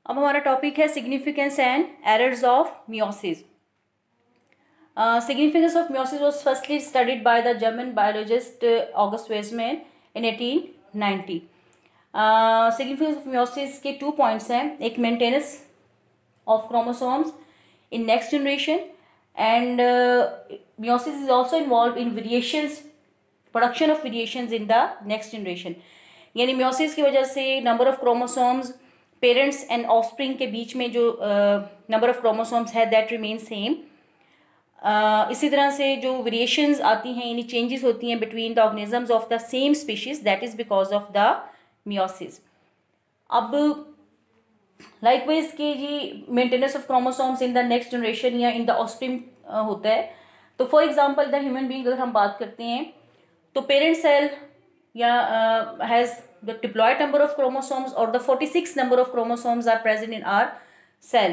अब हमारा टॉपिक है significance and errors of meiosis. Significance of meiosis was firstly studied by the German biologist August Weismann in 1890. Significance of meiosis के 2 points हैं. एक maintenance of chromosomes in next generation, and meiosis is also involved in production of variations in the next generation. यानी meiosis की वजह से number of chromosomes parents and offspring के बीच में जो नंबर ऑफ क्रोमोसोम्स है दैट रिमेन सेम. इसी तरह से जो वेरिएशंस आती हैं यानी चेंजेस होती हैं between the organisms of the same species that is because of the meiosis. अब लाइकवाइज के जी maintenance of chromosomes in the next generation या इन द ऑफस्प्रिंग होता है. तो for example the human being अगर हम बात करते हैं तो पेरेंट सेल या has the diploid number of chromosomes or the 46 number of chromosomes are present in our cell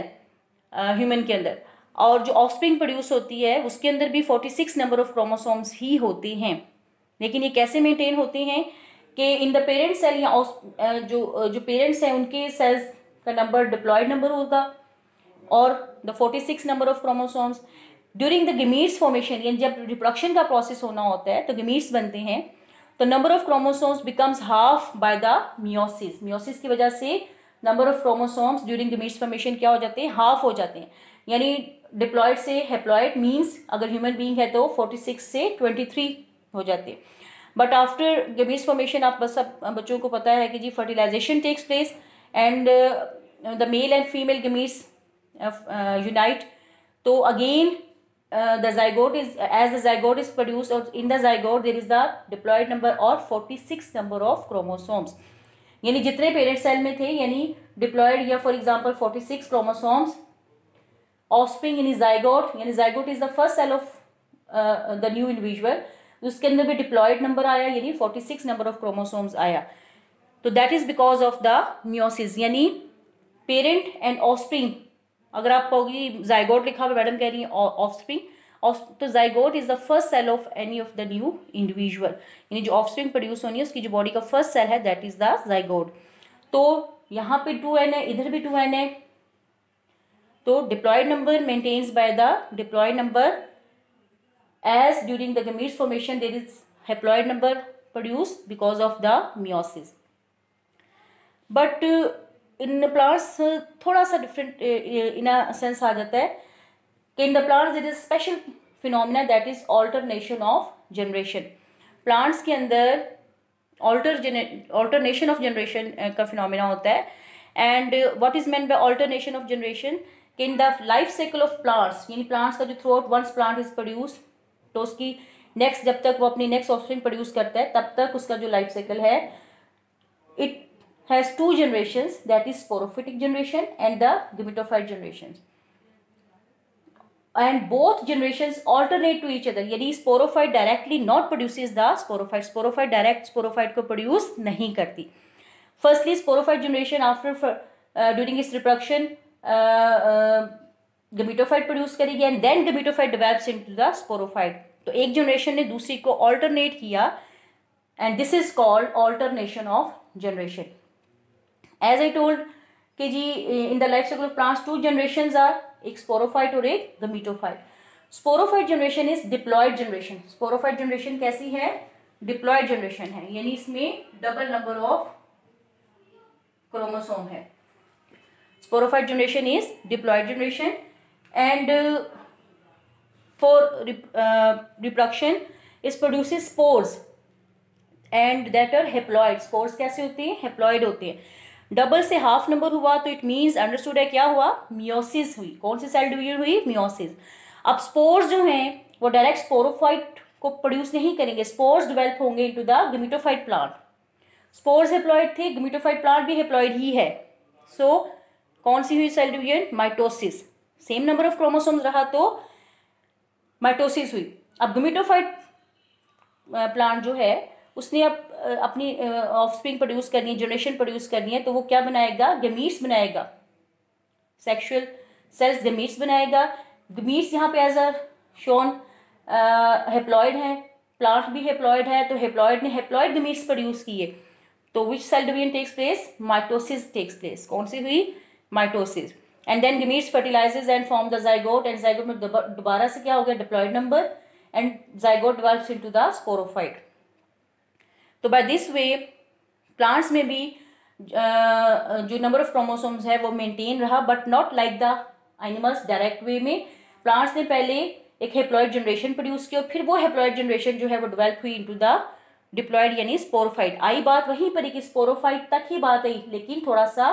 human के अंदर, और जो offspring प्रोड्यूस होती है उसके अंदर भी 46 नंबर ऑफ क्रोमोसोम्स ही होते हैं. लेकिन ये कैसे मेंटेन होते हैं कि इन द पेरेंट सेल या जो पेरेंट्स हैं उनके सेल्स का नंबर डिप्लॉयड नंबर होगा और the 46 number of chromosomes during the gametes formation, यानी जब रिप्रोडक्शन का प्रोसेस होना होता है तो गमीट्स बनते हैं तो number of chromosomes becomes half by the meiosis. Meiosis की वजह से number of chromosomes during gametes formation क्या हो जाते हैं, हाफ हो जाते हैं. यानी डिप्लॉयड से हेप्लॉयड मींस अगर ह्यूमन बीइंग है तो 46 से 23 हो जाते हैं. बट आफ्टर गमीट्स फॉर्मेशन आप बस सब बच्चों को पता है कि जी fertilisation takes place and the male and female gametes unite. तो again the zygote is, as the zygote is produced, or in the zygote there is the diploid number or 46 number of chromosomes. यानी जितने parent cell में थे यानी diploid या for example 46 chromosomes offspring यानी zygote, यानी zygote is the first cell of the new individual, उसके अंदर भी डिप्लॉयड नंबर आया यानी 46 नंबर ऑफ क्रोमोसोम्स आया. तो that is because of the meiosis. यानी पेरेंट एंड ऑफस्प्रिंग, अगर आप कहोगी जाइगोट लिखा हुआ मैडम कह रही है ऑफस्प्रिंग, तो zygote is the first cell of any of the new individual, यानी जो ऑफस्प्रिंग प्रोड्यूस होनी है उसकी जो बॉडी का फर्स्ट सेल है दैट इज द जाइगोट. तो यहाँ पे 2n है, इधर भी 2n है. तो diploid number maintains by the diploid number as during the gametes formation there is haploid number produce because of the meiosis. But in plants थोड़ा सा डिफरेंट इन अ सेंस आ जाता है कि in the plants it is special phenomena that is alternation of generation. Plants के अंदर alternation of generation का phenomena होता है. And what is meant by alternation of generation कि in the life cycle of plants, यानी plants का जो throughout once plant is produce तो उसकी नेक्स्ट जब तक वो अपनी नेक्स्ट ऑफस्प्रिंग प्रोड्यूस करता है तब तक उसका जो लाइफ साइकिल है it has two generations, that is sporophytic generation and the gametophyte generations, and both generations alternate to each other. यानी sporophyte directly not produces the sporophyte direct sporophyte को produce नहीं करती. Firstly sporophyte generation after during its reproduction gametophyte produce करेगी and then gametophyte develops into the sporophyte. तो एक generation ने दूसरी को alternate किया and this is called alternation of generation. As I told कि जी in the life cycle of plants two generations are, एक sporophyte और एक gametophyte. Sporophyte generation is diploid generation. Sporophyte generation कैसी है, diploid generation है, यानी इसमें डबल नंबर ऑफ क्रोमोसोम है. Sporophyte generation is diploid generation and for reproduction it produces spores and that are haploid. Spores कैसे होते हैं, haploid होते हैं. डबल से हाफ नंबर हुआ तो इट मीन्स अंडरस्टूड है क्या हुआ, मियोसिस हुई. कौन सी सेल डिवीजन हुई, मियोसिस. अब स्पोर्स जो हैं वो डायरेक्ट स्पोरोफाइट को प्रोड्यूस नहीं करेंगे, स्पोर्स डेवलप होंगे into the gametophyte plant. Spores haploid थे, गमीटोफाइट प्लांट भी हेप्लॉइड ही है. सो कौन सी हुई cell division, mitosis. Same number of chromosomes रहा तो माइटोसिस हुई. अब गमीटोफाइट प्लांट जो है उसने अब अपनी ऑफस्प्रिंग प्रोड्यूस करनी है, जनरेशन प्रोड्यूस करनी है, तो वो क्या बनाएगा, गमीट्स बनाएगा. सेक्सुअल सेल्स गमीट्स बनाएगा. गमीट्स यहाँ पे एज अ शोन हेप्लॉइड है, प्लांट भी हेप्लॉइड है, तो हेप्लॉइड ने हेप्लॉइड गमीट्स प्रोड्यूस किए. तो which cell division takes place, mitosis takes place. कौन सी हुई, mitosis, and then gametes fertilises and form the zygote, and zygote में दोबारा से क्या हो गया, diploid number, and zygote develops into the sporophyte. तो बाय दिस वे प्लांट्स में भी जो नंबर ऑफ क्रोमोसोम्स है वो मेंटेन रहा, but not like the animals direct way में. प्लांट्स ने पहले एक हेप्लॉइड जनरेशन प्रोड्यूस की और फिर वो हेप्लॉइड जनरेशन जो है वो डेवलप हुई इनटू द डिप्लॉयड यानी स्पोरोफाइट. आई बात वहीं पर कि स्पोरोफाइट तक ही बात आई, लेकिन थोड़ा सा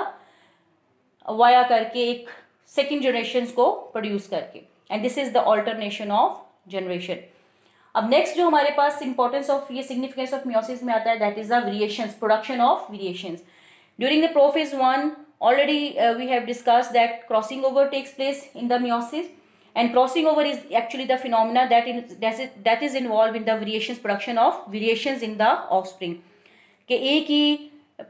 वाया करके एक सेकेंड जनरेशन को प्रोड्यूस करके, and this is the alternation of generation. अब नेक्स्ट जो हमारे पास इंपॉर्टेंस ऑफ ये सिग्निफिकेंस ऑफ मियोसिस में आता है, that is the variations, production of variations. During the prophase 1 already we have discussed that crossing over takes place in the meiosis, and crossing over is actually the phenomena that is involved in the variations, production of variations in the offspring. कि एक ही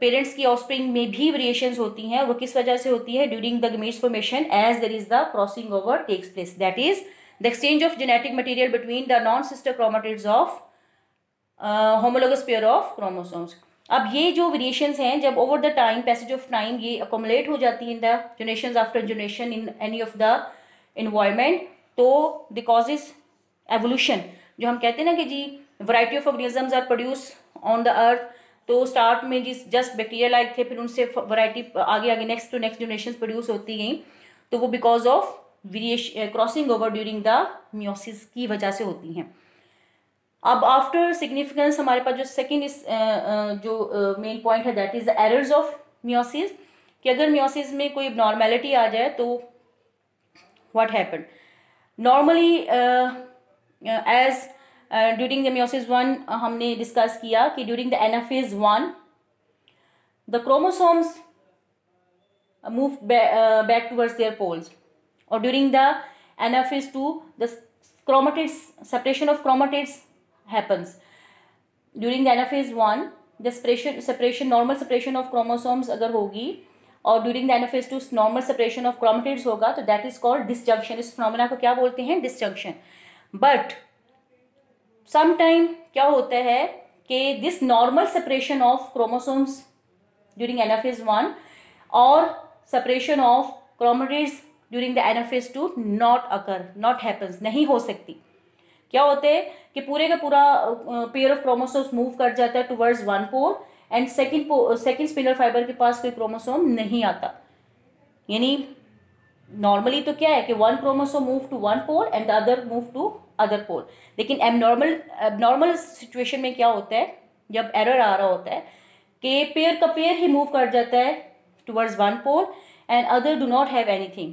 parents की offspring में भी variations होती हैं. वो किस वजह से होती है, during the gametes formation as there is the crossing over takes place, that is the exchange of genetic material between the non sister chromatids of homologous pair of chromosomes. अब ये जो वेरिएशंस हैं, जब over the time, passage of time, ये accumulate हो जाती है in the generations after generation in any of the environment, तो द कॉजेस एवोल्यूशन. जो हम कहते हैं ना कि जी variety of organisms are produce on the earth, तो स्टार्ट में जिस जस्ट बैक्टीरिया लाइक थे, फिर उनसे वैरायटी आगे आगे next to next generation produce होती गई. तो वो because of variation crossing over during the meiosis की वजह से होती हैं. अब आफ्टर सिग्निफिकेंस हमारे पास जो सेकेंड जो मेन पॉइंट है, that is the errors of meiosis. कि अगर मियोसिस में कोई नॉर्मेलिटी आ जाए तो what happen. Normally as during the meiosis 1 हमने डिस्कस किया कि during the anaphase 1 the chromosomes move back towards their poles, और during the anaphase 2 the chromatids, separation of chromatids happens. During the anaphase 1 the separation normal separation of chromosomes अगर होगी, और during the anaphase 2 normal separation of chromatids होगा, तो that is called disjunction. इस phenomena को क्या बोलते हैं, disjunction. But sometime क्या होता है कि this normal separation of chromosomes during anaphase 1 और separation of chromatids during the anaphase 2 not occur, not happens, नहीं हो सकती. क्या होते हैं कि पूरे का पूरा पेयर ऑफ क्रोमोसोम्स मूव कर जाता है towards one pole, and second spindle fibre के पास कोई क्रोमोसोम नहीं आता. यानी नॉर्मली तो क्या है कि one chromosome move to one pole and the other move to other pole. लेकिन एबनॉर्मल सिचुएशन में क्या होता है, जब एरर आ रहा होता है कि पेयर का पेयर ही मूव कर जाता है towards one pole and other do not have anything.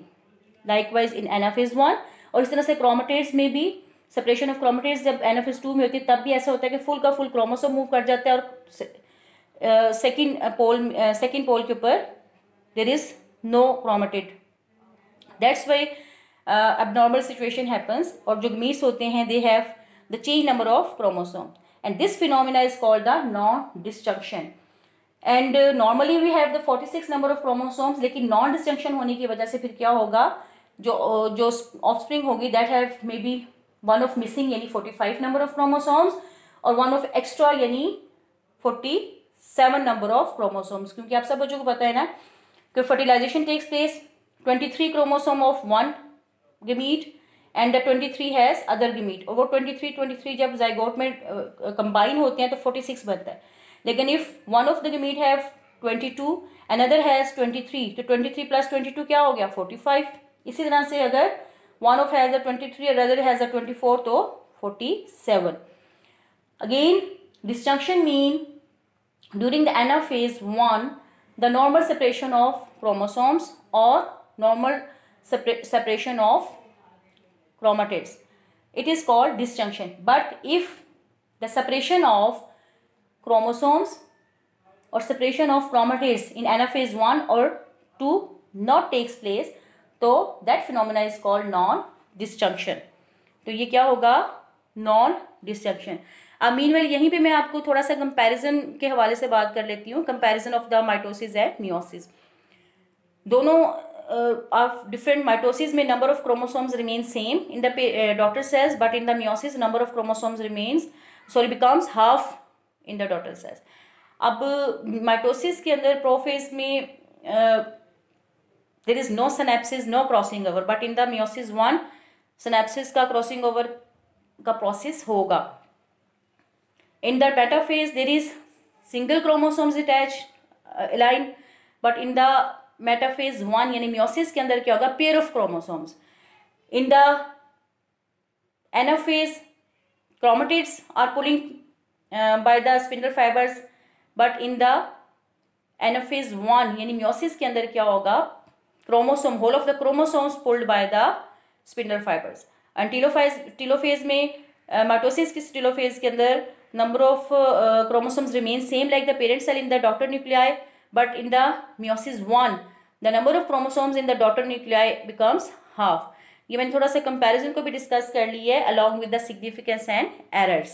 Likewise in anaphase 1, और इस तरह से क्रोमेटिड्स में भी सेपरेशन ऑफ क्रोमेटिड्स जब एनाफेज 2 में होती है तब भी ऐसा होता है कि फुल का फुल क्रोमोसोम मूव कर जाता है और सेकेंड पोल के ऊपर there is no chromatid. That's why abnormal situation happens. और जो गमीट्स होते हैं they have the change number of chromosome, and this phenomena is called the non-disjunction. And normally we have the 46 number of chromosomes, लेकिन non disjunction होने की वजह से फिर क्या होगा, जो ऑफस्प्रिंग होगी that have may be one of missing यानी 45 नंबर ऑफ क्रोमोसोम्स, और वन ऑफ एक्स्ट्रा यानी 47 नंबर ऑफ क्रोमोसोम्स. क्योंकि आप सब बच्चों को पता है ना कि fertilisation takes place 23 chromosome of one gamete and the 23 has other gamete, और वो 23 जब जाइगोट में कंबाइन होते हैं तो 46 बनता है. लेकिन if one of the gamete have 22 another has 23, तो 23 प्लस 22 क्या हो गया, 45. इसी तरह से अगर वन ऑफ हैज अ 23 और अदर हैज अ 24 तो 47. Again disjunction mean during the anaphase 1 the normal separation of chromosomes और normal separation of chromatids, it is called disjunction. But if the separation of chromosomes or separation of chromatids in anaphase 1 or 2 not takes place, तो that phenomena is called non-disjunction. तो ये क्या होगा, non-disjunction. अब मीनवेल यहीं पे मैं आपको थोड़ा सा कंपैरिजन के हवाले से बात कर लेती हूँ. Comparison of the mitosis and meiosis. दोनों of different mitosis में number of chromosomes remain same in the daughter cells, but in the meiosis number of chromosomes becomes half in the daughter cells. अब mitosis के अंदर prophase में there is no synapsis, no crossing over, but in the meiosis 1 synapsis का crossing over का process होगा. In the metaphase there is single chromosomes attach align, but in the metaphase 1 यानी meiosis के अंदर क्या होगा, pair of chromosomes. In the anaphase chromatids are pulling by the spindle fibers, but in the anaphase 1 यानी meiosis के अंदर क्या होगा, chromosome, whole of the chromosomes pulled by the spindle fibres. And telophase में, माइटोसिस के telophase के अंदर number of chromosomes remain same like the parent cell in the daughter nuclei, but in the meiosis 1 the number of chromosomes in the daughter nuclei becomes half. ये मैंने थोड़ा सा comparison को भी डिस्कस कर ली है along with the significance and errors.